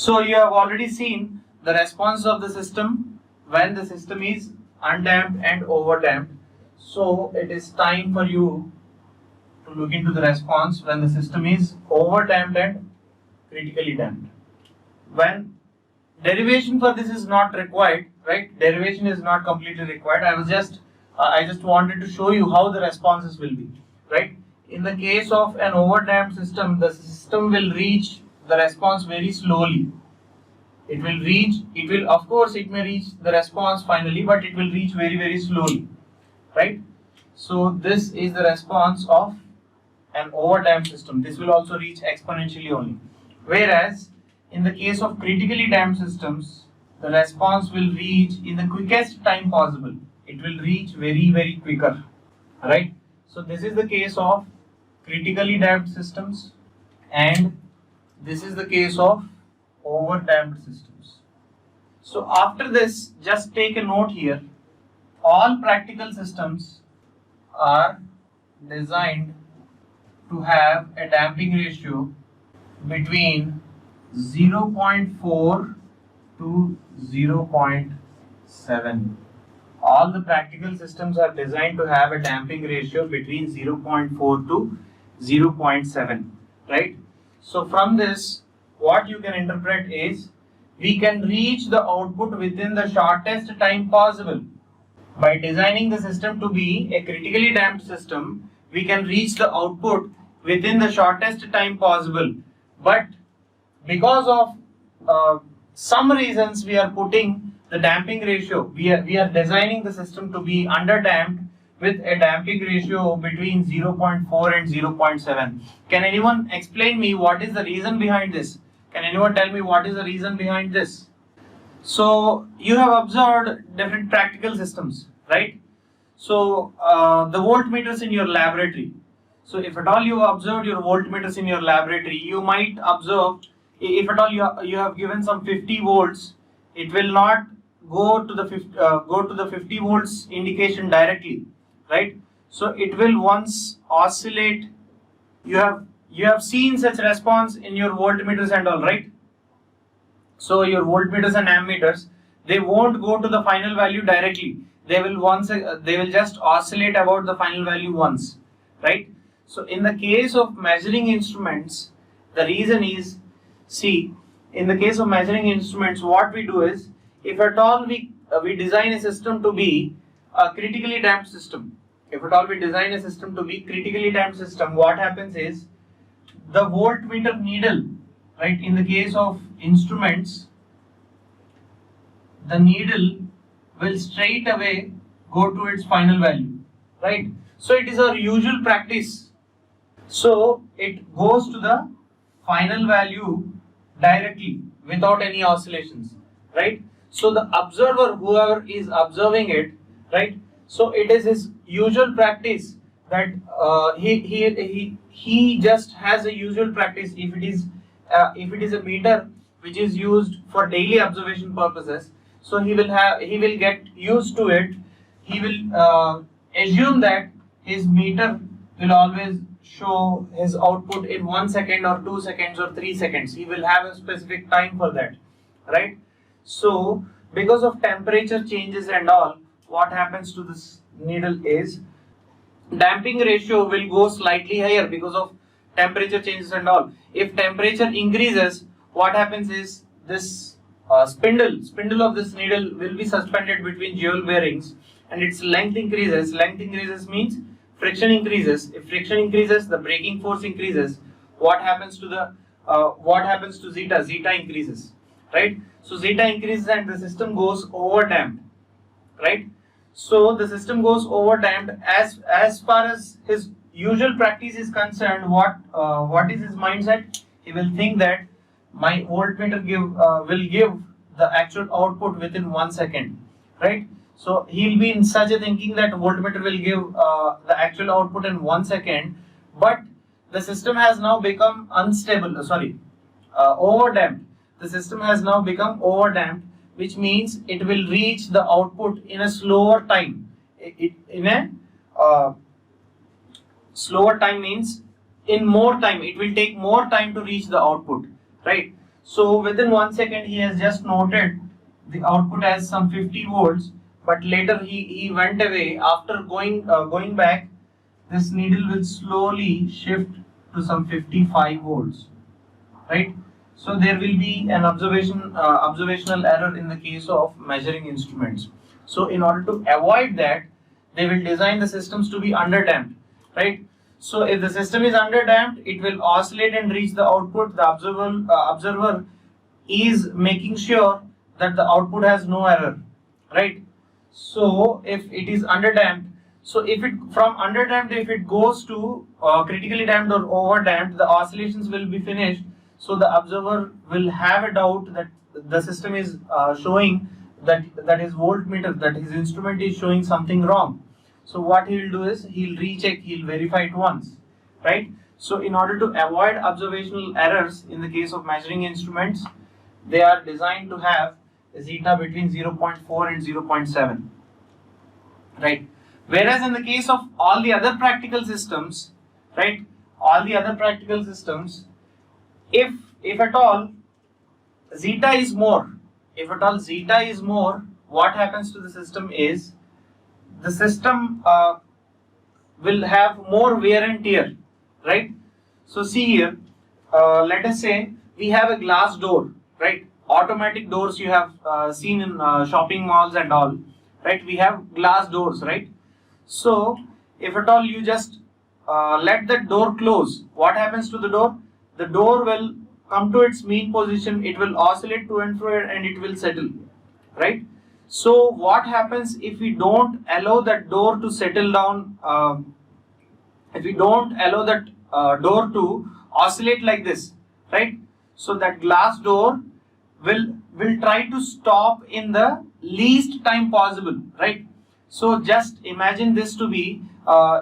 So you have already seen the response of the system when the system is undamped and overdamped. So it is time for you to look into the response when the system is overdamped and critically damped. When derivation for this is not required, right? Derivation is not completely required. I just wanted to show you how the responses will be, right? In the case of an overdamped system, the system will reach the response very slowly. It may reach the response finally, but it will reach very, very slowly, right? So this is the response of an overdamped system. This will also reach exponentially only. Whereas in the case of critically damped systems, the response will reach in the quickest time possible. It will reach very, very quicker, right? So this is the case of critically damped systems, and this is the case of overdamped systems. So after this, just take a note here. All practical systems are designed to have a damping ratio between 0.4 to 0.7. All the practical systems are designed to have a damping ratio between 0.4 to 0.7, right? So from this, what you can interpret is, we can reach the output within the shortest time possible. By designing the system to be a critically damped system, we can reach the output within the shortest time possible. But because of some reasons, we are putting the damping ratio, we are designing the system to be underdamped with a damping ratio between 0.4 and 0.7. Can anyone explain me what is the reason behind this? Can anyone tell me what is the reason behind this? So you have observed different practical systems, right? So the voltmeters in your laboratory. So if at all you observed your voltmeters in your laboratory, you might observe, if at all you have given some 50 volts, it will not go to the 50 volts indication directly, right? So it will once oscillate. You have seen such response in your voltmeters and all, right? So your voltmeters and ammeters, they won't go to the final value directly. They will just oscillate about the final value once, right? So in the case of measuring instruments, the reason is, see, in the case of measuring instruments, what we do is, if at all we design a system to be a critically damped system, what happens is, the voltmeter needle, right, in the case of instruments, the needle will straight away go to its final value, right? So it is our usual practice. So it goes to the final value directly without any oscillations, right? So the observer, whoever is observing it, right? So it is his usual practice that he just has a usual practice. If it is a meter which is used for daily observation purposes, so he will get used to it. He will assume that his meter will always show his output in 1 second or 2 seconds or 3 seconds. He will have a specific time for that, right? So because of temperature changes and all, what happens to this needle is, damping ratio will go slightly higher because of temperature changes and all. If temperature increases, what happens is, this spindle of this needle will be suspended between jewel bearings, and its length increases. Length increases means friction increases. If friction increases, the braking force increases. What happens to zeta? Zeta increases, right? So zeta increases and the system goes overdamped, right? So the system goes overdamped. As far as his usual practice is concerned, what is his mindset? He will think that my voltmeter will give the actual output within 1 second, right? So he'll be in such a thinking that voltmeter will give the actual output in 1 second, but the system has now become overdamped. The system has now become overdamped, which means it will reach the output in a slower time. Slower time means in more time. It will take more time to reach the output, right? So within 1 second he has just noted the output as some 50 volts, but later he went away. After going back, this needle will slowly shift to some 55 volts, right? So there will be an observational error in the case of measuring instruments. So in order to avoid that, they will design the systems to be underdamped, right? So if the system is underdamped, it will oscillate and reach the output. The observer is making sure that the output has no error, right? So if it is underdamped, so if it from underdamped, if it goes to critically damped or overdamped, the oscillations will be finished. So the observer will have a doubt that the system is showing that his voltmeter, that his instrument is showing something wrong. So what he will do is he'll recheck, he'll verify it once, right? So in order to avoid observational errors in the case of measuring instruments, they are designed to have a zeta between 0.4 and 0.7, right? Whereas in the case of all the other practical systems, right, all the other practical systems, if at all zeta is more, what happens to the system is the system will have more wear and tear, right? So see here, let us say we have a glass door, right? Automatic doors you have seen in shopping malls and all, right? We have glass doors, right? So if at all you just let that door close, what happens to the door? The door will come to its mean position, it will oscillate to and fro and it will settle, right? So what happens if we don't allow that door to settle down, if we don't allow that door to oscillate like this, right? So that glass door will try to stop in the least time possible, right? So just imagine this to be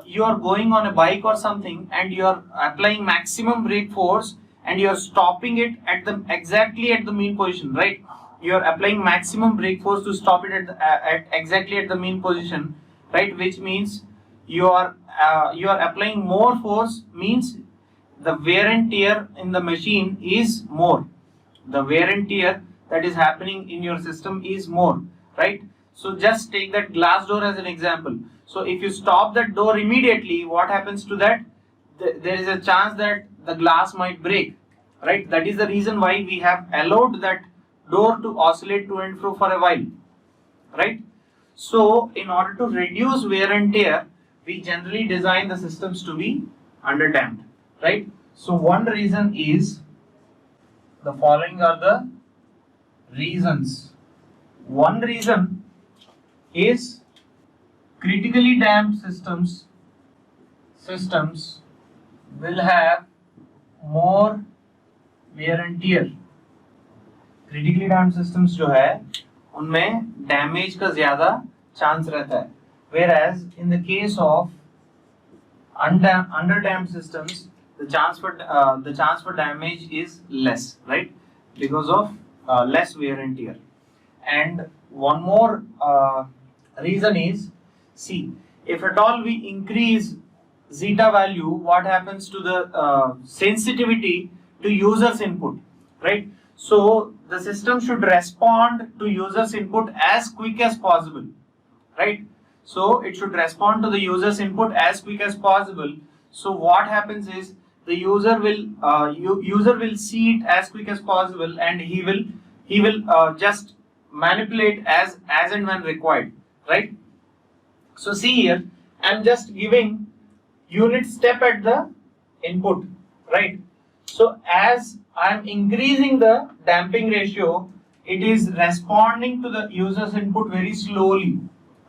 you are going on a bike or something and you are applying maximum brake force and you are stopping it at exactly at the mean position, right? You are applying maximum brake force to stop it at exactly at the mean position, right? Which means you are applying more force, means the wear and tear in the machine is more. The wear and tear that is happening in your system is more, right? So just take that glass door as an example. So if you stop that door immediately, what happens to that? There is a chance that the glass might break, right? That is the reason why we have allowed that door to oscillate to and fro for a while, right? So in order to reduce wear and tear, we generally design the systems to be underdamped, right? So one reason is, the following are the reasons. One reason is critically damped systems will have more wear and tear. Critically damped systems जो है उनमें damage का ज्यादा chance रहता है, whereas in the case of underdamped systems the chance for damage is less, right? Because of less wear and tear. And one more reason is, see, if at all we increase zeta value, what happens to the sensitivity to users input, right? So the system should respond to users input as quick as possible, right? So it should respond to the users input as quick as possible. So what happens is the user will see it as quick as possible and he will just manipulate as and when required, right? So see here, I'm just giving unit step at the input, right? So as I'm increasing the damping ratio, it is responding to the user's input very slowly,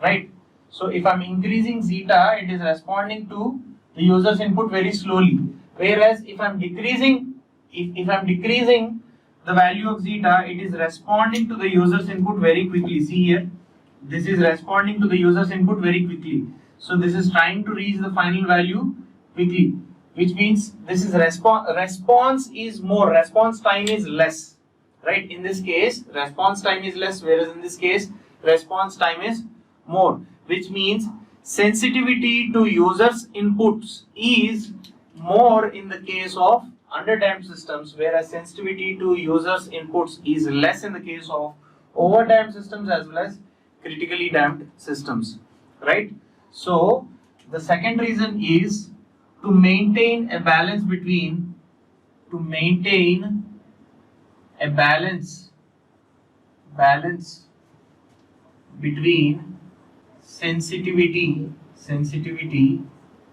right? So if I'm increasing zeta, it is responding to the user's input very slowly. Whereas if I'm decreasing, if I'm decreasing the value of zeta, it is responding to the user's input very quickly. See here, this is responding to the user's input very quickly. So this is trying to reach the final value quickly, which means this is response is more, response time is less, right? In this case, response time is less, whereas in this case, response time is more, which means sensitivity to users inputs is more in the case of underdamped systems, whereas sensitivity to users' inputs is less in the case of overdamped systems as well as critically damped systems, right? So the second reason is to maintain a balance between between sensitivity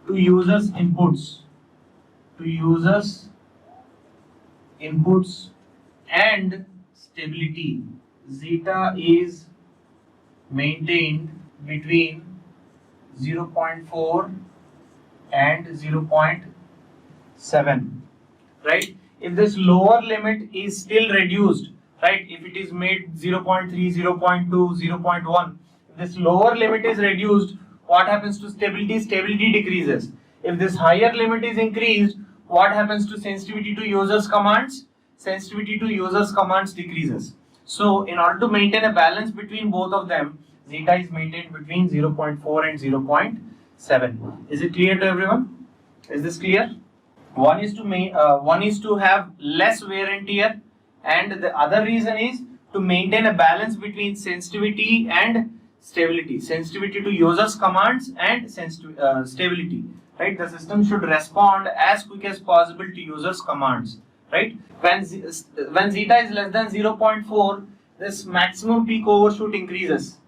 to users inputs and stability. Zeta is maintained between 0.4 and 0.7, right? If this lower limit is still reduced, right, if it is made 0.3, 0.2, 0.1, if this lower limit is reduced, what happens to stability? Stability decreases. If this higher limit is increased, what happens to sensitivity to users commands? Sensitivity to users commands decreases. So in order to maintain a balance between both of them, zeta is maintained between 0.4 and 0.7. Is it clear to everyone? Is this clear? One is to have less wear and tear, and the other reason is to maintain a balance between sensitivity and stability. Sensitivity to users commands and stability. Right? The system should respond as quick as possible to users commands. Right? When zeta is less than 0.4, this maximum peak overshoot increases.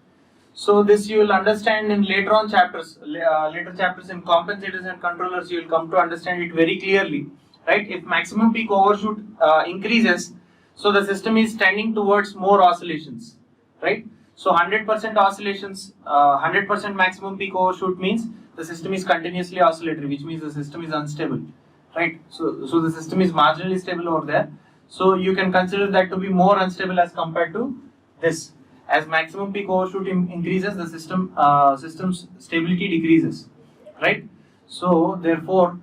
So this you will understand in later chapters in compensators and controllers. You will come to understand it very clearly, right? If maximum peak overshoot increases, so the system is tending towards more oscillations, right? So 100% oscillations, 100% maximum peak overshoot means the system is continuously oscillatory, which means the system is unstable, right? So the system is marginally stable over there. So you can consider that to be more unstable as compared to this. As maximum peak overshoot increases, the system's stability decreases, right? So therefore,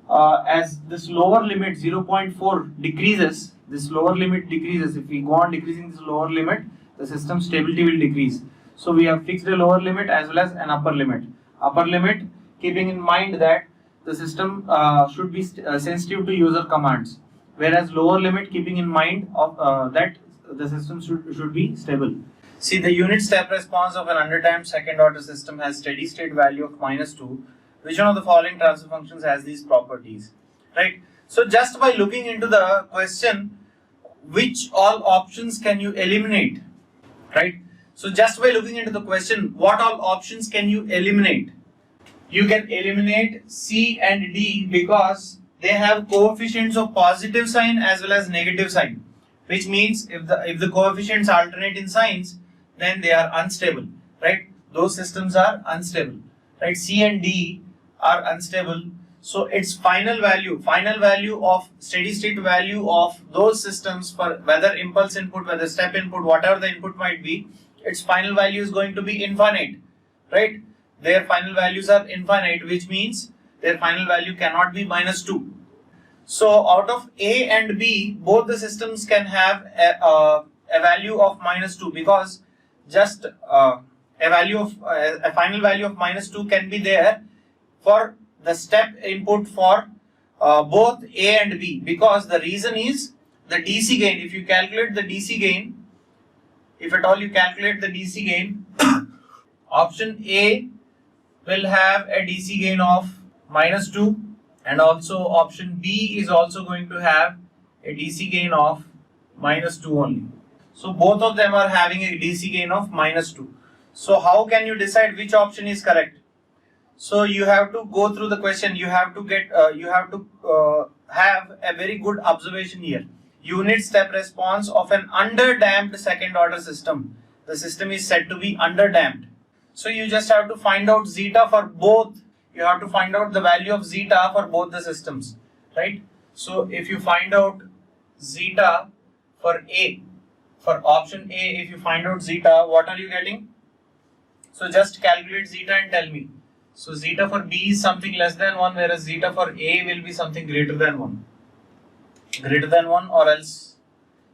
as this lower limit 0.4 decreases, if we go on decreasing this lower limit, the system stability will decrease. So we have fixed a lower limit as well as an upper limit. Upper limit, keeping in mind that the system should be sensitive to user commands, whereas lower limit keeping in mind of that the system should be stable. See, the unit step response of an underdamped second order system has steady state value of -2. Which one of the following transfer functions has these properties? Right? So just by looking into the question, which all options can you eliminate? Right? So just by looking into the question, what all options can you eliminate? You can eliminate C and D because they have coefficients of positive sign as well as negative sign. Which means if the coefficients alternate in signs, then they are unstable, right? Those systems are unstable, right? C and D are unstable. So its final value of steady state value of those systems, for whether impulse input, whether step input, whatever the input might be, its final value is going to be infinite, right? Their final values are infinite, which means their final value cannot be -2. So out of A and B, both the systems can have a value of -2 because just a final value of -2 can be there for the step input for both A and B, because the reason is the DC gain. If you calculate the DC gain, if at all you calculate the DC gain, option A will have a DC gain of -2, and also option B is also going to have a DC gain of -2 only. So both of them are having a DC gain of -2. So how can you decide which option is correct? So you have to go through the question. You have to have a very good observation here. Unit step response of an underdamped second order system. The system is said to be underdamped. So you just have to find out zeta for both. You have to find out the value of zeta for both the systems, right? So if you find out zeta for A, for option A, if you find out zeta, what are you getting? So just calculate zeta and tell me. So zeta for B is something less than 1, whereas zeta for A will be something greater than 1. Greater than 1, or else,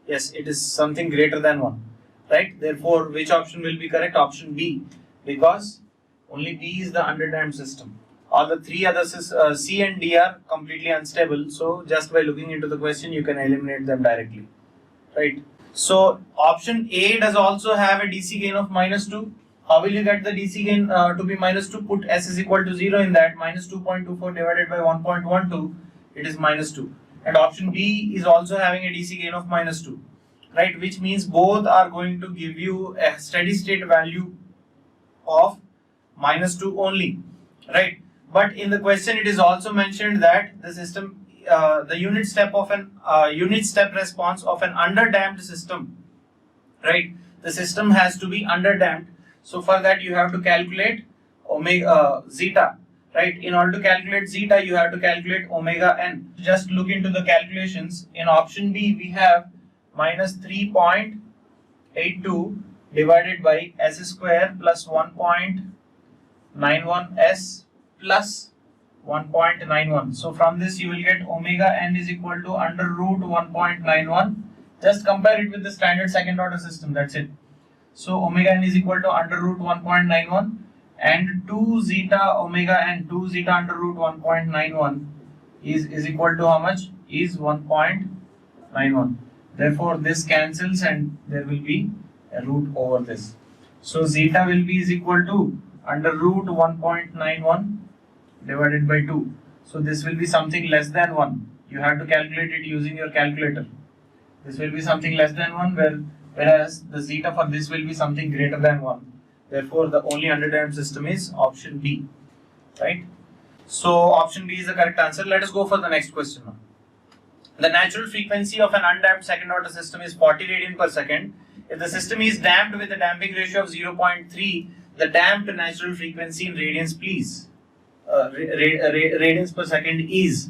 yes, it is something greater than 1, right? Therefore, which option will be correct? Option B, because only B is the underdamped system. All the three other C and D are completely unstable. So just by looking into the question, you can eliminate them directly, right? So option A does also have a DC gain of -2. How will you get the DC gain to be -2? Put S is equal to 0 in that. -2.24 divided by 1.12, it is -2. And option B is also having a DC gain of -2, right? Which means both are going to give you a steady state value of -2 only, right? But in the question, it is also mentioned that the system, the unit step response of an underdamped system, right? The system has to be underdamped. So for that, you have to calculate omega zeta, right? In order to calculate zeta, you have to calculate omega n. Just look into the calculations. In option B, we have -3.82 divided by s square plus 1.91 s plus 1.91. So from this you will get omega n is equal to under root 1.91. Just compare it with the standard second order system, that's it. So omega n is equal to under root 1.91 and 2 zeta omega n, 2 zeta under root 1.91 is equal to how much? Is 1.91. Therefore this cancels and there will be a root over this. So zeta will be is equal to under root 1.91 divided by 2. So this will be something less than 1. You have to calculate it using your calculator. This will be something less than 1, whereas the zeta for this will be something greater than 1. Therefore the only underdamped system is option B, right? So option B is the correct answer. Let us go for the next question now. The natural frequency of an undamped second order system is 40 radian per second. If the system is damped with a damping ratio of 0.3, the damped natural frequency in radians, please. Radians per second is,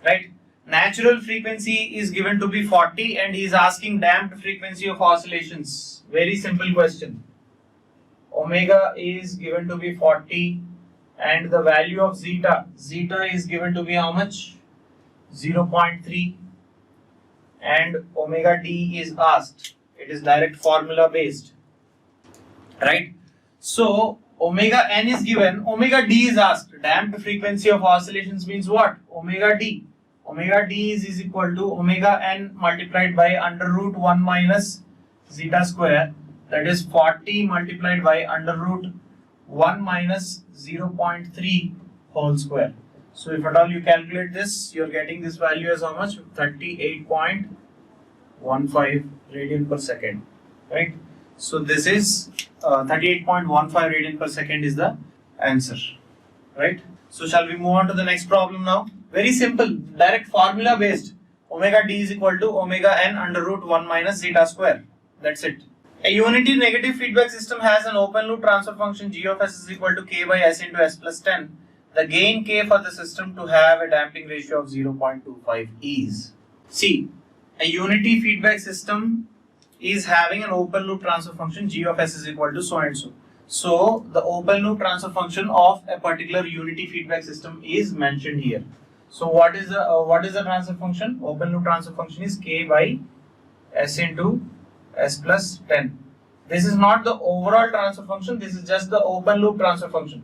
right? Natural frequency is given to be 40 and he is asking damped frequency of oscillations. Very simple question. Omega is given to be 40 and the value of zeta is given to be how much? 0.3 and omega d is asked. It is direct formula based, right? So omega n is given, omega d is asked. Damped frequency of oscillations means what? Omega d. Omega d is equal to omega n multiplied by under root 1 minus zeta square, that is 40 multiplied by under root 1 minus 0.3 whole square. So if at all you calculate this, you are getting this value as how much? 38.15 radian per second, right? So this is 38.15 radian per second is the answer, right? So shall we move on to the next problem now? Very simple, direct formula based. Omega d is equal to omega n under root 1 minus zeta square. That's it. A unity negative feedback system has an open loop transfer function g of s is equal to k by s into s plus 10. The gain k for the system to have a damping ratio of 0.25 is. See, a unity feedback system is having an open loop transfer function g of s is equal to so and so. So the open loop transfer function of a particular unity feedback system is mentioned here. So what is the transfer function? Open loop transfer function is k by s into s plus 10. This is not the overall transfer function. This is just the open loop transfer function.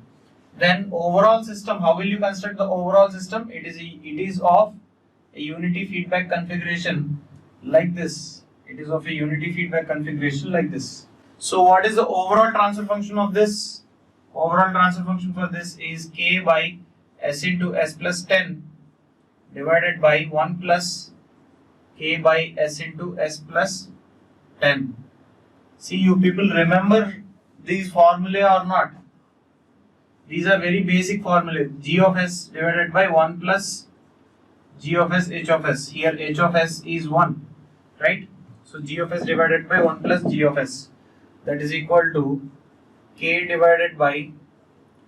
Then overall system, how will you construct the overall system? It is of a unity feedback configuration like this. It is of a unity feedback configuration like this. So what is the overall transfer function of this? Overall transfer function for this is k by s into s plus 10 divided by 1 plus k by s into s plus 10. See, you people remember these formulae or not? These are very basic formulae. G of s divided by 1 plus g of s h of s. Here h of s is 1, right? So g of s divided by 1 plus g of s, that is equal to k divided by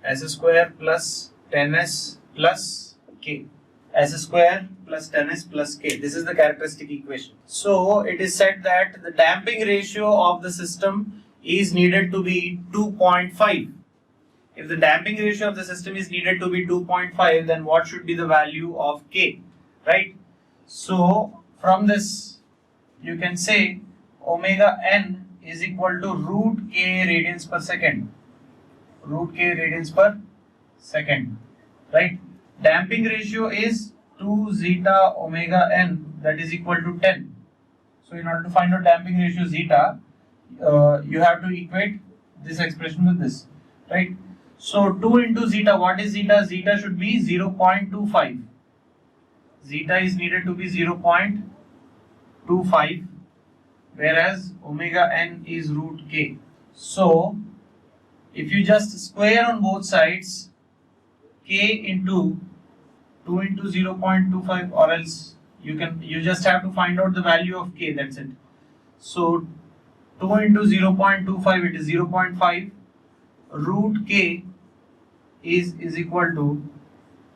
s square plus 10s plus k. S square plus 10s plus k. This is the characteristic equation. So it is said that the damping ratio of the system is needed to be 2.5. If the damping ratio of the system is needed to be 2.5, then what should be the value of k, right? So from this you can say omega n is equal to root k radians per second. Root k radians per second, right? Damping ratio is 2 zeta omega n, that is equal to 10. So in order to find out damping ratio zeta, you have to equate this expression with this, right? So 2 into zeta, what is zeta? Zeta should be 0.25. Zeta is needed to be 0.25, whereas omega n is root k. So if you just square on both sides, k into 2 into 0.25, or else you just have to find out the value of k, that's it. So 2 into 0.25, it is 0.5, root k is equal to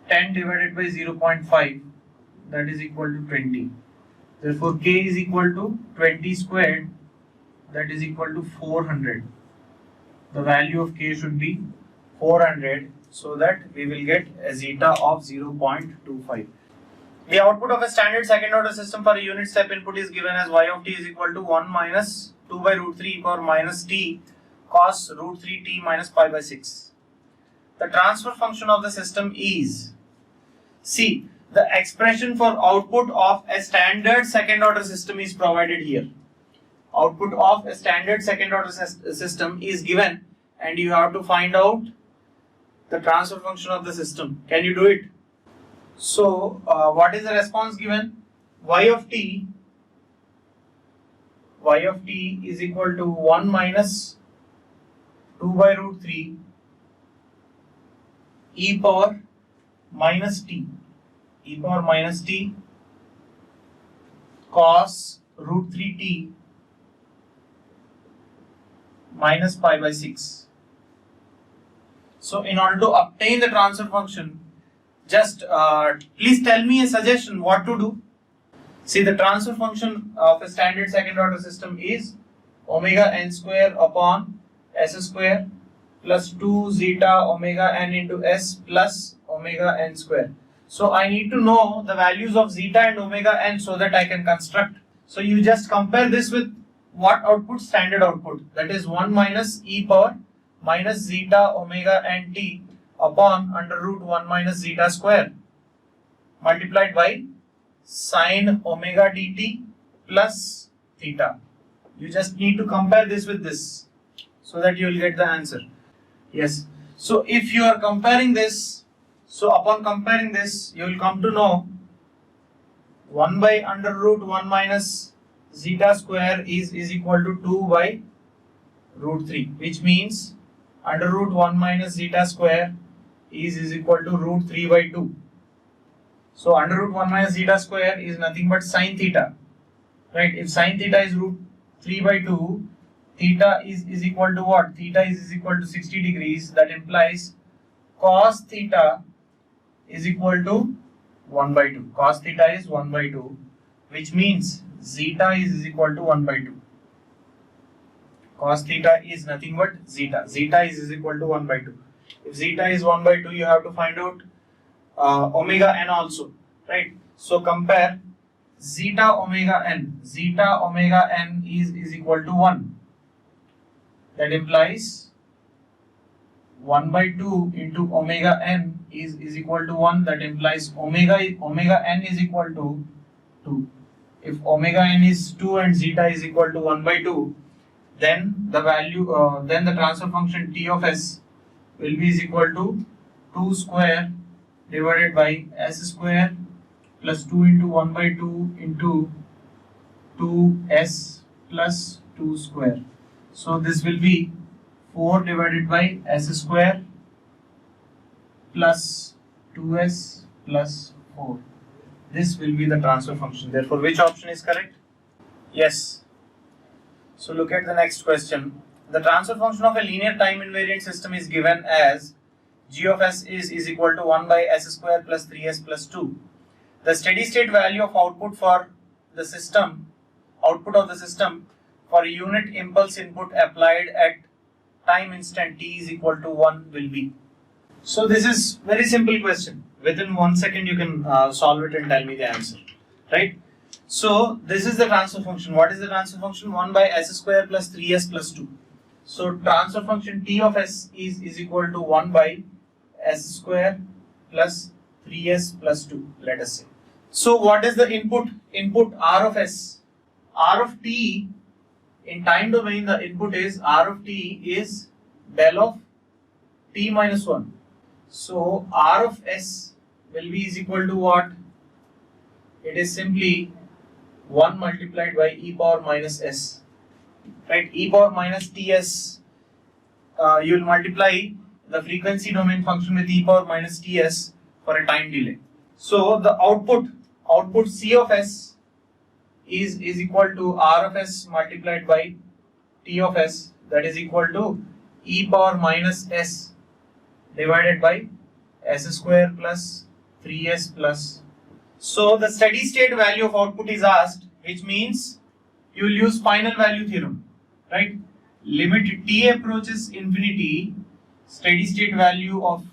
10 divided by 0.5, that is equal to 20. Therefore k is equal to 20 squared, that is equal to 400. The value of k should be 400, so that we will get a zeta of 0.25. The output of a standard second order system for a unit step input is given as y of t is equal to 1 minus 2 by root 3 e power minus t cos root 3 t minus pi by 6. The transfer function of the system is, see, the expression for output of a standard second order system is provided here. Output of a standard second order system is given, and you have to find out the transfer function of the system. Can you do it? So what is the response given? Y of t is equal to 1 minus 2 by root 3 e power minus t cos root 3t minus pi by 6. So in order to obtain the transfer function, just please tell me a suggestion what to do. See, the transfer function of a standard second order system is omega n square upon s square plus 2 zeta omega n into s plus omega n square. So I need to know the values of zeta and omega n so that I can construct. So you just compare this with what output? Standard output, that is 1 minus e power minus zeta omega n t upon under root 1 minus zeta square multiplied by sine omega dt plus theta. You just need to compare this with this so that you will get the answer. Yes. So if you are comparing this, so upon comparing this, you will come to know 1 by under root 1 minus zeta square is equal to 2 by root 3, which means under root 1 minus zeta square is equal to root 3 by 2. So under root 1 minus zeta square is nothing but sine theta, right? If sine theta is root 3 by 2, theta is equal to what? Theta is equal to 60 degrees. That implies cos theta is equal to 1 by 2. Cos theta is 1 by 2, which means zeta is equal to 1 by 2. Cos theta is nothing but zeta. Zeta is equal to 1 by 2. If zeta is 1 by 2, you have to find out omega n also, right? So compare zeta omega n. Zeta omega n is equal to 1. That implies 1 by 2 into omega n is equal to 1. That implies omega n is equal to 2. If omega n is 2 and zeta is equal to 1 by 2, then the value, then the transfer function t of s will be is equal to 2 square divided by s square plus 2 into 1 by 2 into 2s plus 2 square. So this will be 4 divided by s square plus 2s plus 4. This will be the transfer function. Therefore, which option is correct? Yes. So look at the next question. The transfer function of a linear time invariant system is given as g of s is equal to 1 by s square plus 3s plus 2. The steady state value of output for the system, for a unit impulse input applied at time instant t is equal to 1 will be. So this is very simple question. Within 1 second you can solve it and tell me the answer, right? So this is the transfer function. What is the transfer function? 1 by s square plus 3s plus 2. So transfer function t of s is equal to 1 by s square plus 3s plus 2, let us say. So what is the input? Input r of s. R of t in time domain, the input is r of t is del of t minus 1. So r of s will be is equal to what? It is simply 1 multiplied by e power minus s. Right? E power minus ts. You will multiply the frequency domain function with e power minus ts for a time delay. So the output c of s is equal to r of s multiplied by t of s, that is equal to e power minus s divided by s square plus 3s plus. So the steady state value of output is asked, which means you will use final value theorem, right? Limit t approaches infinity, steady state value of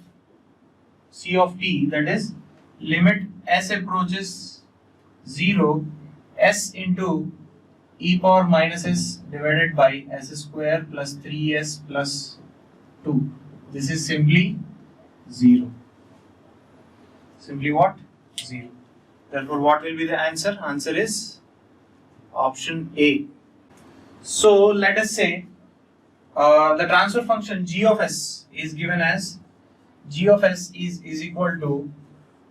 c of t, that is limit s approaches 0, s into e power minus s divided by s square plus 3s plus 2. This is simply 0. Simply what? 0. Therefore, what will be the answer? Answer is option A. So, let us say the transfer function g of s is given as g of s is equal to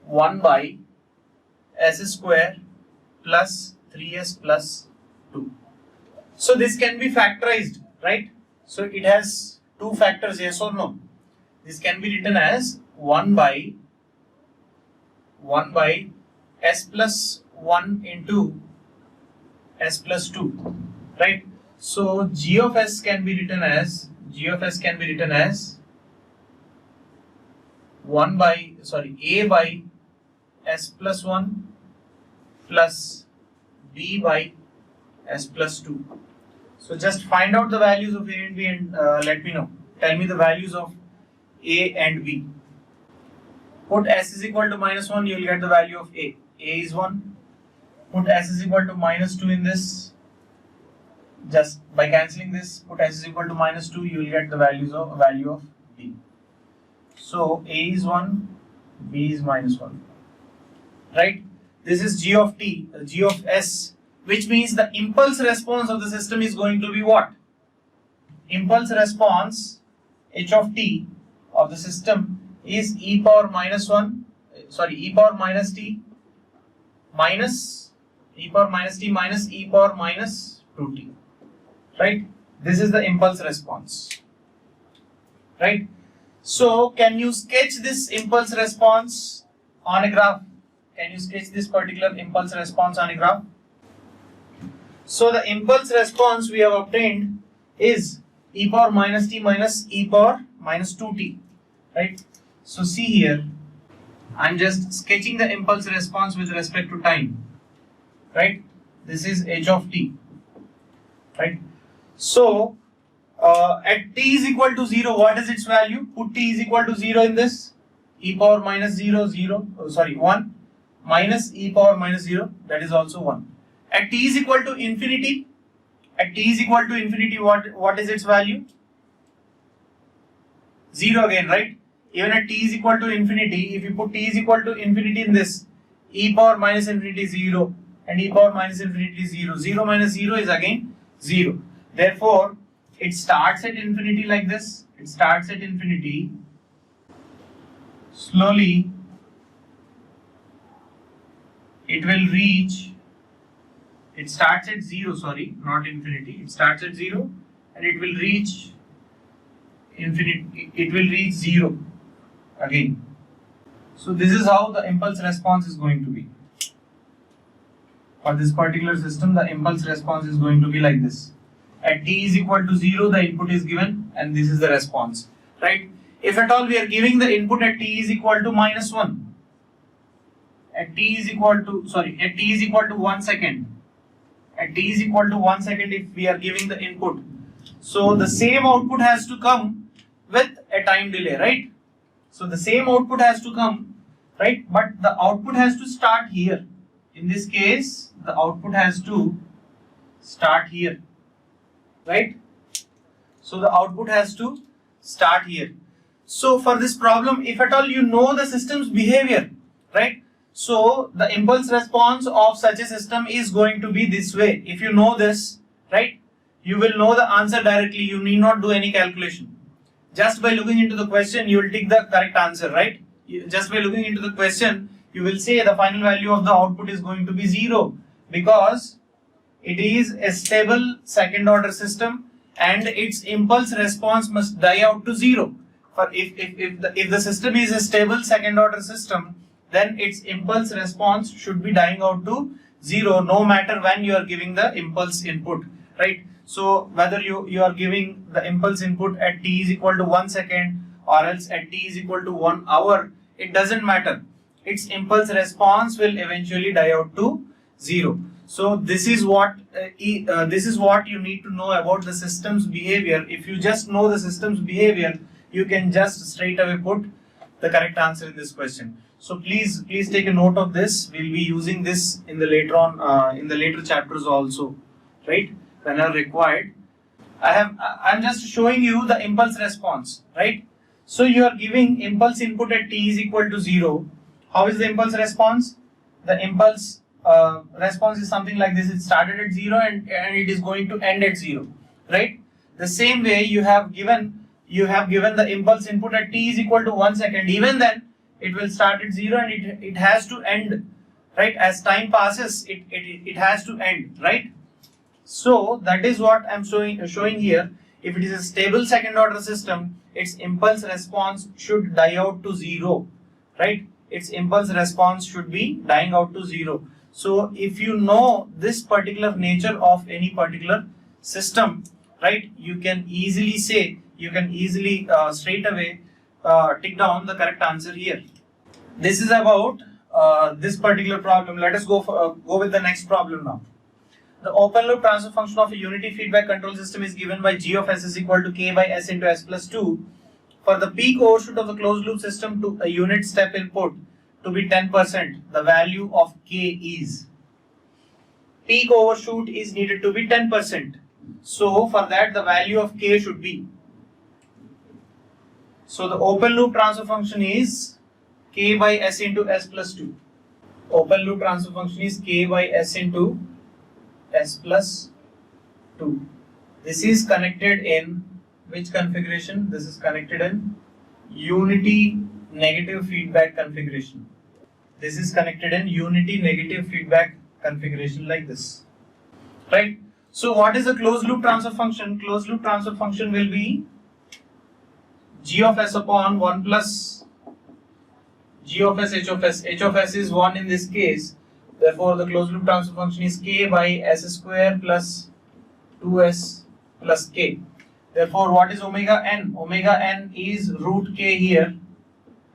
1 by s square plus 3s plus 2. So, this can be factorized, right? So, it has two factors, yes or no? This can be written as 1 by s plus 1 into s plus 2, right? So g of s can be written as 1 by a by s plus 1 plus b by s plus 2. So just find out the values of a and b and let me know. Tell me the values of a and b. Put s is equal to minus 1, you will get the value of a. A is 1. Put s is equal to minus 2 in this. Just by cancelling this, put s is equal to minus 2, you will get the value of b. So a is 1, b is minus 1. Right? This is g of t, g of s, which means the impulse response of the system is going to be what? Impulse response h of t of the system is e power minus t minus e power minus e power minus 2t. Right? This is the impulse response. Right? So, can you sketch this impulse response on a graph? Can you sketch this particular impulse response on a graph? So, the impulse response we have obtained is e power minus t minus e power minus 2t. Right? So, see here, I am just sketching the impulse response with respect to time. Right? This is h of t. Right? So, at t is equal to 0, what is its value? Put t is equal to 0 in this. E power minus 1 minus e power minus 0, that is also 1. At t is equal to infinity, what is its value? 0 again, right? Even at t is equal to infinity, if you put t is equal to infinity in this, e power minus infinity 0 and e power minus infinity 0. 0 minus 0 is again 0. Therefore, it starts at infinity like this. It starts at infinity. Slowly, it will reach. It starts at 0, not infinity. It starts at 0 and it will reach infinity. It will reach 0 again. So, this is how the impulse response is going to be. For this particular system, the impulse response is going to be like this. At t is equal to 0, the input is given and this is the response. Right? If at all we are giving the input at t is equal to minus 1, at t is equal to 1 second. At t is equal to 1 second if we are giving the input. So the same output has to come with a time delay, right? So the same output has to come, right? But the output has to start here. In this case, the output has to start here, right? So the output has to start here. So for this problem, if at all you know the system's behavior, right? So the impulse response of such a system is going to be this way. If you know this, right, you will know the answer directly. You need not do any calculation. Just by looking into the question, you will take the correct answer, right? Just by looking into the question, you will say the final value of the output is going to be 0, because it is a stable second order system and its impulse response must die out to 0. For if the system is a stable second order system, then its impulse response should be dying out to 0 no matter when you are giving the impulse input, right? So whether you are giving the impulse input at t is equal to 1 second or else at t is equal to 1 hour, it doesn't matter. Its impulse response will eventually die out to 0. So this is what you need to know about the system's behavior. If you just know the system's behavior, you can just straight away put the correct answer in this question. So please take a note of this. We'll be using this in the later chapters also, right? Whenever required. I'm just showing you the impulse response, right? So you are giving impulse input at t is equal to 0. How is the impulse response? The impulse response is something like this. It started at 0 and it is going to end at 0, right? The same way you have given the impulse input at t is equal to 1 second. Even then it will start at 0 and it has to end, right? As time passes, it has to end, right? So that is what I'm showing here. If it is a stable second order system, its impulse response should die out to 0, right? Its impulse response should be dying out to 0. So if you know this particular nature of any particular system, right, you can easily straight away tick down the correct answer here. This is about this particular problem. Let us go with the next problem now. The open loop transfer function of a unity feedback control system is given by g of s is equal to k by s into s plus 2. For the peak overshoot of the closed loop system to a unit step input to be 10%, the value of k is. Peak overshoot is needed to be 10%. So for that the value of k should be. So the open loop transfer function is k by s into s plus 2. Open loop transfer function is k by s into s plus 2. This is connected in which configuration? This is connected in unity negative feedback configuration. This is connected in unity negative feedback configuration like this, right? So what is the closed loop transfer function? Closed loop transfer function will be g of s upon 1 plus g of s h of s. H of s is 1 in this case. Therefore, the closed loop transfer function is k by s square plus 2s plus k. Therefore, what is omega n? Omega n is root k here.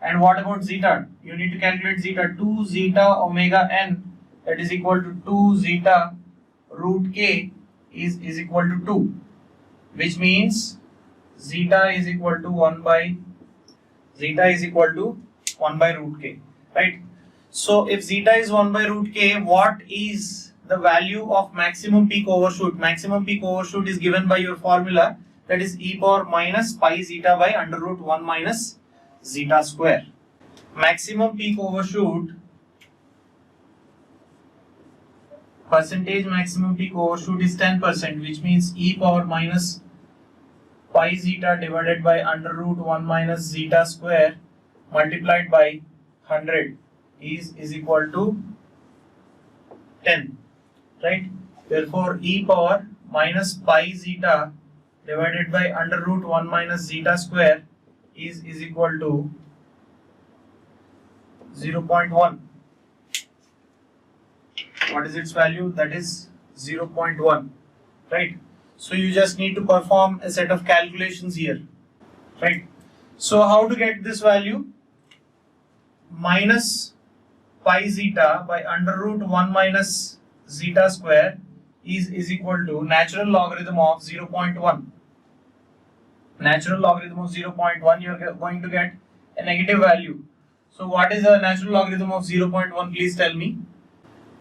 And what about zeta? You need to calculate zeta. 2 zeta omega n, that is equal to 2 zeta root k is equal to 2. Which means zeta is equal to 1 by root k. Right? So if zeta is 1 by root k, what is the value of maximum peak overshoot? Maximum peak overshoot is given by your formula, that is e power minus pi zeta by under root 1 minus zeta square. Maximum peak overshoot, percentage maximum peak overshoot is 10%, which means e power minus pi zeta divided by under root 1 minus zeta square multiplied by 100 is equal to 10, right? Therefore, e power minus pi zeta divided by under root 1 minus zeta square is equal to 0.1. What is its value? That is 0.1, right? So you just need to perform a set of calculations here, right? So how to get this value? Minus pi zeta by under root 1 minus zeta square is equal to natural logarithm of 0.1. Natural logarithm of 0.1, you are going to get a negative value. So what is the natural logarithm of 0.1? Please tell me.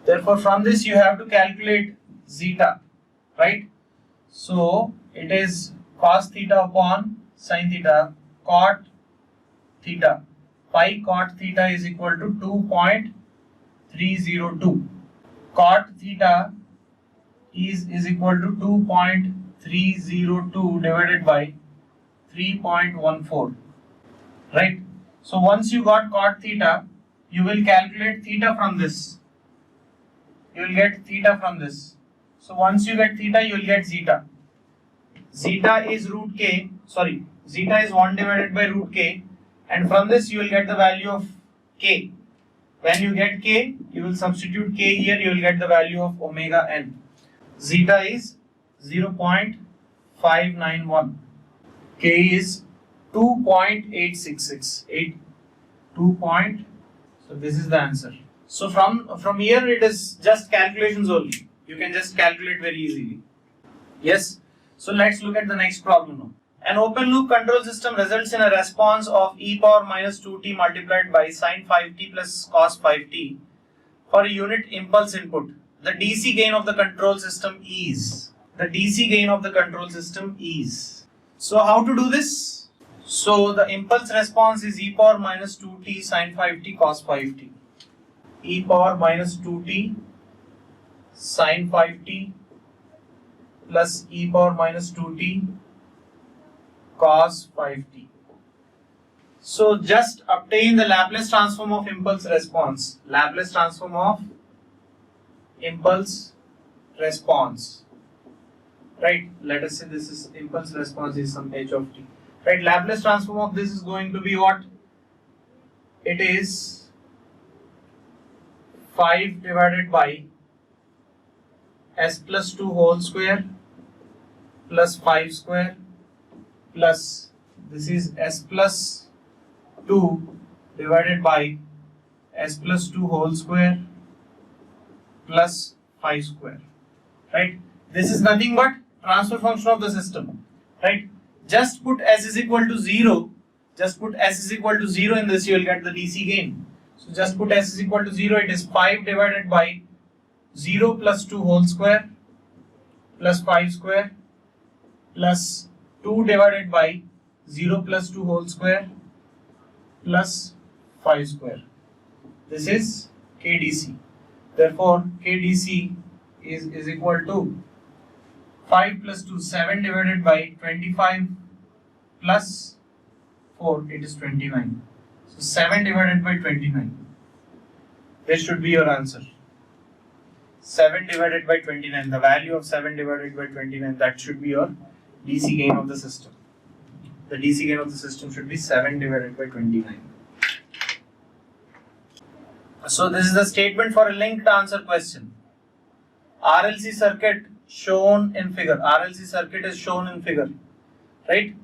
Therefore, from this you have to calculate zeta, right? So it is cos theta upon sin theta. Cot theta. Pi cot theta is equal to 2.302. Cot theta is equal to 2.302 divided by 3.14. Right? So once you got cot theta, you will calculate theta from this. You will get theta from this. So once you get theta, you will get zeta. Zeta is root k, sorry, zeta is 1 divided by root k, and from this you will get the value of k. When you get k, you will substitute k here, you will get the value of omega n. Zeta is 0.591. K is 2.866. So this is the answer. So from here it is just calculations only. You can just calculate very easily. Yes. So let's look at the next problem now. An open loop control system results in a response of e power minus 2t multiplied by sine 5t plus cos 5t for a unit impulse input. The DC gain of the control system is. So how to do this? So the impulse response is e power minus 2t sine 5t cos 5t. E power minus 2t sine 5t plus e power minus 2t cos 5t. So just obtain the Laplace transform of impulse response. Laplace transform of impulse response. Right? Let us say this is impulse response is some h of t. Right? Laplace transform of this is going to be what? It is 5 divided by s plus 2 whole square plus 5 square plus this is s plus 2 divided by s plus 2 whole square plus 5 square. Right? This is nothing but transfer function of the system. Right? Just put s is equal to 0. Just put s is equal to 0 in this, you will get the DC gain. So just put s is equal to 0. It is 5 divided by 0 plus 2 whole square plus 5 square plus 2 divided by 0 plus 2 whole square plus 5 square. This is KDC. Therefore, KDC is equal to 5 plus 2, 7 divided by 25 plus 4, it is 29. So 7 divided by 29. This should be your answer. 7 divided by 29. The value of 7 divided by 29, that should be your DC gain of the system. The DC gain of the system should be 7 divided by 29. So this is the statement for a linked answer question. RLC circuit shown in figure. RLC circuit is shown in figure. Right?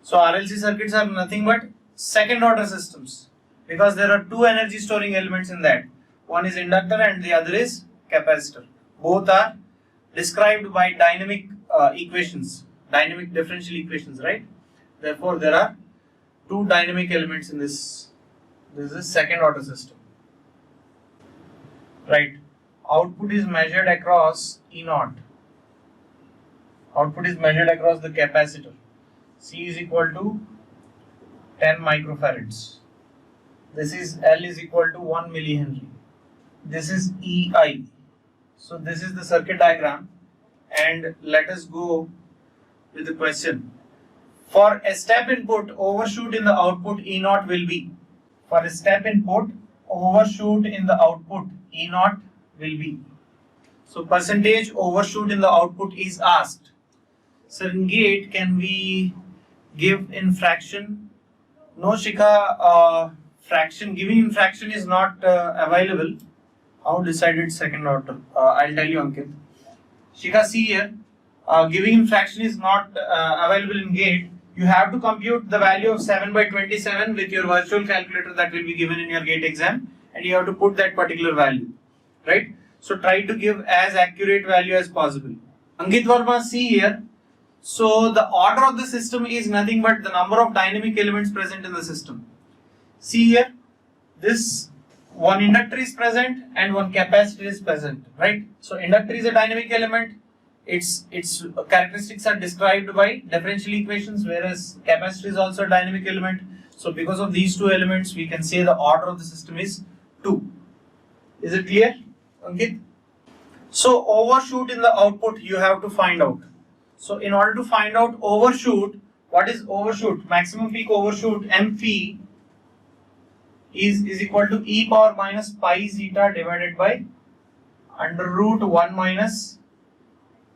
So RLC circuits are nothing but second order systems, because there are two energy storing elements in that. One is inductor and the other is capacitor. Both are described by dynamic equations, dynamic differential equations, right? Therefore, there are two dynamic elements in this. This is a second order system. Right? Output is measured across E0. Output is measured across the capacitor. C is equal to 10 microfarads. This is L is equal to 1 millihenry. This is EI. So this is the circuit diagram, and let us go with the question. For a step input, overshoot in the output E0 will be. For a step input, overshoot in the output E0 will be. So percentage overshoot in the output is asked. So in GATE, can we give in fraction? No, Shikha, fraction, giving in fraction is not available. How decided second order? I'll tell you, Ankit. Shikha, see here, giving in fraction is not available in GATE. You have to compute the value of 7 by 27 with your virtual calculator that will be given in your GATE exam, and you have to put that particular value, right? So try to give as accurate value as possible. Ankit Verma, see here. So the order of the system is nothing but the number of dynamic elements present in the system. See here, this one inductor is present and one capacitor is present, right? So inductor is a dynamic element. Its characteristics are described by differential equations, whereas capacitor is also a dynamic element. So because of these two elements, we can say the order of the system is 2. Is it clear, Ankit? So overshoot in the output you have to find out. So in order to find out overshoot, what is overshoot? Maximum peak overshoot, M phi is equal to e power minus pi zeta divided by under root 1 minus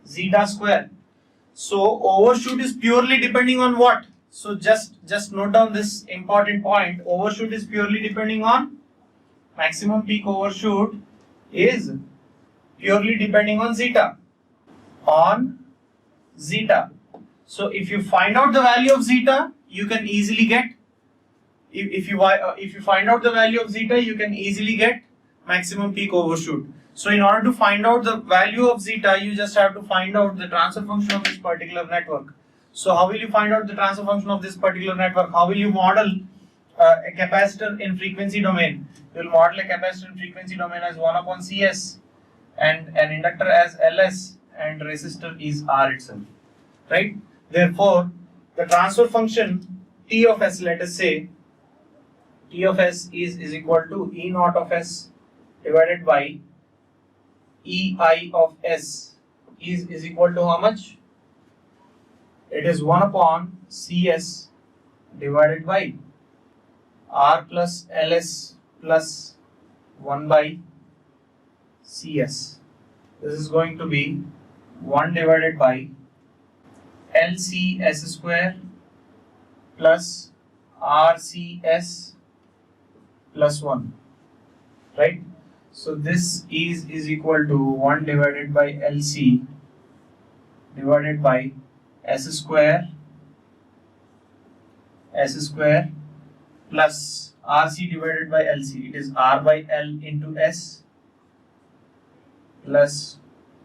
zeta square. So overshoot is purely depending on what? So just note down this important point. Overshoot is purely depending on maximum peak overshoot is purely depending on zeta. So if you find out the value of zeta, you can easily get. If you find out the value of zeta, you can easily get maximum peak overshoot. So in order to find out the value of zeta, you just have to find out the transfer function of this particular network. So how will you find out the transfer function of this particular network? How will you model a capacitor in frequency domain? You will model a capacitor in frequency domain as 1 upon Cs and an inductor as Ls and resistor is R itself, right? Therefore, the transfer function T of S, let us say, T of S is equal to E naught of S divided by EI of S is equal to how much? It is 1 upon Cs divided by R plus Ls plus 1 by Cs. This is going to be 1 divided by LCS square plus RCS plus 1, right? So this is equal to 1 divided by LC divided by S square plus RC divided by LC. It is R by L into S plus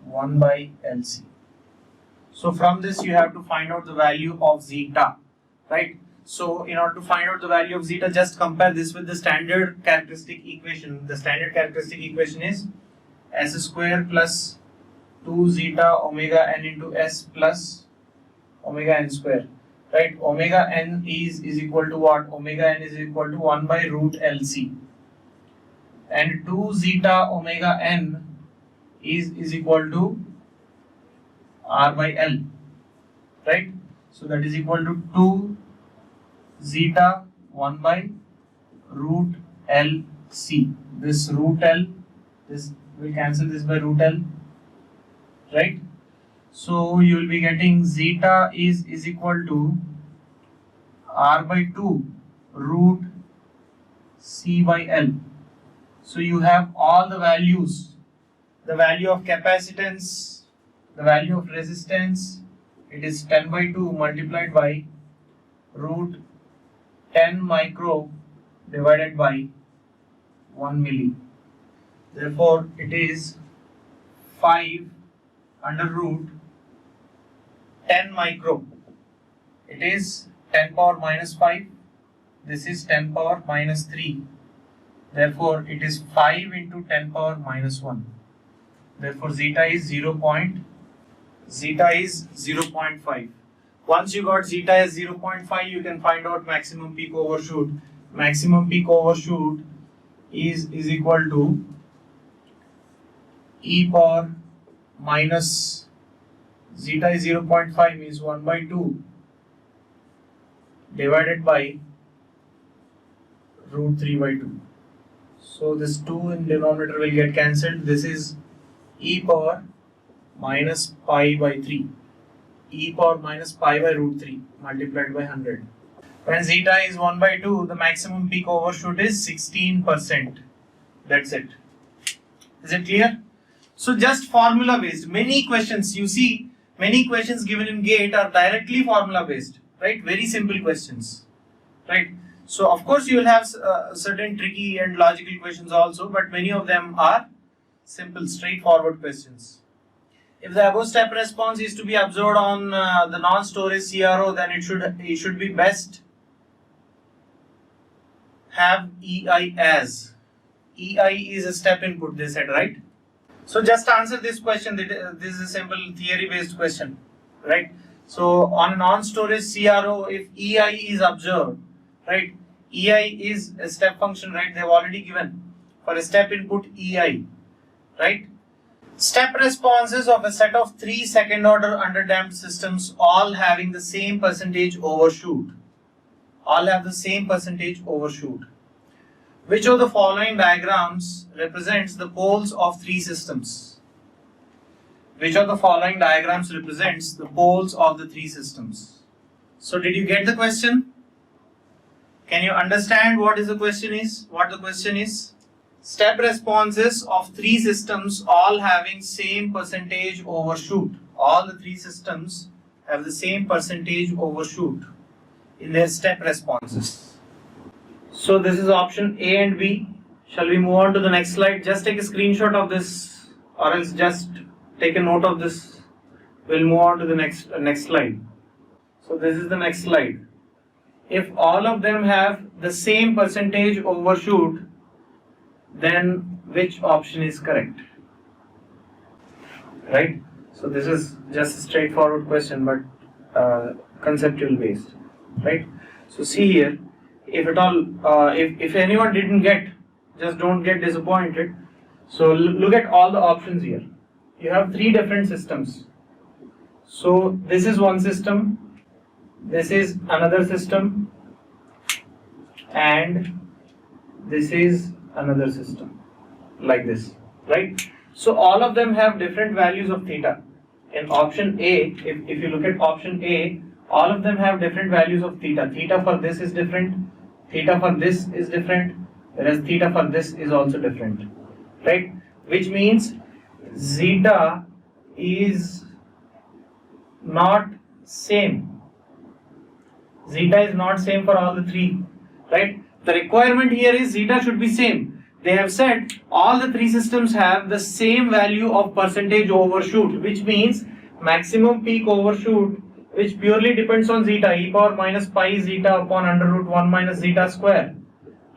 1 by LC. So from this you have to find out the value of zeta, right? So in order to find out the value of zeta, just compare this with the standard characteristic equation. The standard characteristic equation is S square plus 2 zeta omega n into S plus omega n square, right? Omega n is equal to what? Omega n is equal to 1 by root LC, and 2 zeta omega n is equal to R by L, right? So that is equal to 2 zeta 1 by root LC. This root L, this will cancel this by root L, right? So you will be getting zeta is equal to R by 2 root C by L. So you have all the values, the value of capacitance, the value of resistance. It is 10 by 2 multiplied by root 10 micro divided by 1 milli. Therefore, it is 5 under root 10 micro. It is 10 power minus 5. This is 10 power minus 3. Therefore, it is 5 into 10 power minus 1. Therefore, zeta is 0.5. Once you got zeta as 0.5, you can find out maximum peak overshoot. Maximum peak overshoot is equal to e power minus zeta is 0.5 means 1 by 2 divided by root 3 by 2. So this 2 in denominator will get cancelled. This is e power minus pi by 3. E power minus pi by root 3 multiplied by 100. When zeta is 1 by 2, the maximum peak overshoot is 16%. That's it. Is it clear? So just formula based. Many questions, you see, many questions given in GATE are directly formula based, right? Very simple questions, right? So of course you will have certain tricky and logical questions also, but many of them are simple, straightforward questions. If the above step response is to be observed on the non-storage CRO, then it should be best have EI as. EI is a step input, they said, right? So just answer this question. This is a simple theory based question, right? So on a non-storage CRO, if EI is observed, right, EI is a step function, right? They've already given for a step input EI, right? Step responses of a set of 3 second order underdamped systems all having the same percentage overshoot. All have the same percentage overshoot. Which of the following diagrams represents the poles of 3 systems? Which of the following diagrams represents the poles of the 3 systems? So did you get the question? Can you understand what the question is? Step responses of 3 systems all having same percentage overshoot. All the 3 systems have the same percentage overshoot in their step responses. So this is option A and B. Shall we move on to the next slide? Just take a screenshot of this, or else just take a note of this. We'll move on to the next slide. So this is the next slide. If all of them have the same percentage overshoot, then which option is correct? Right? So this is just a straightforward question, but conceptual based. Right? So see here, if at all, if anyone didn't get, just don't get disappointed. So look at all the options here. You have 3 different systems. So this is one system, this is another system, and this is another system, like this, right? So all of them have different values of theta. In option A, if you look at option A, all of them have different values of theta. Theta for this is different, theta for this is different, whereas theta for this is also different, right? Which means zeta is not same. Zeta is not same for all the 3, right? The requirement here is zeta should be same. They have said all the 3 systems have the same value of percentage overshoot, which means maximum peak overshoot, which purely depends on zeta, e power minus pi zeta upon under root 1 minus zeta square,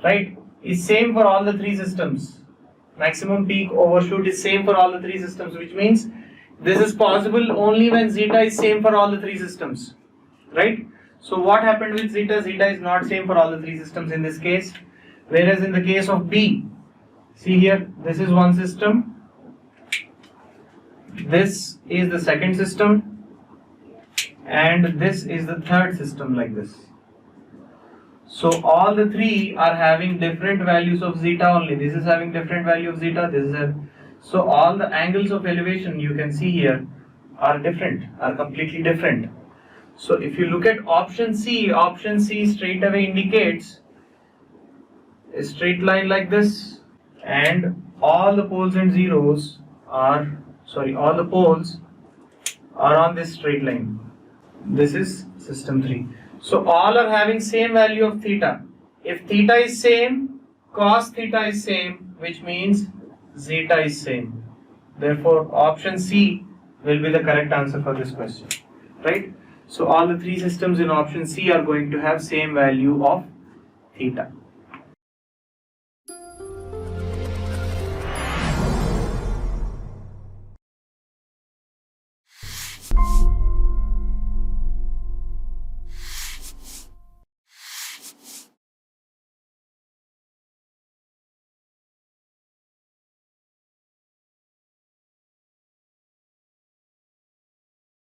right, is same for all the 3 systems. Maximum peak overshoot is same for all the 3 systems, which means this is possible only when zeta is same for all the 3 systems, right? So what happened with zeta? Zeta is not same for all the 3 systems in this case, whereas in the case of B, see here, this is one system, this is the second system, and this is the third system, like this. So all the 3 are having different values of zeta only. This is having different value of zeta, this is so all the angles of elevation you can see here are different, are completely different. So if you look at option C straight away indicates a straight line like this, and all the poles and zeros are, all the poles are on this straight line. This is system 3. So all are having same value of theta. If theta is same, cos theta is same, which means zeta is same. Therefore option C will be the correct answer for this question, right? So all the 3 systems in option C are going to have same value of theta.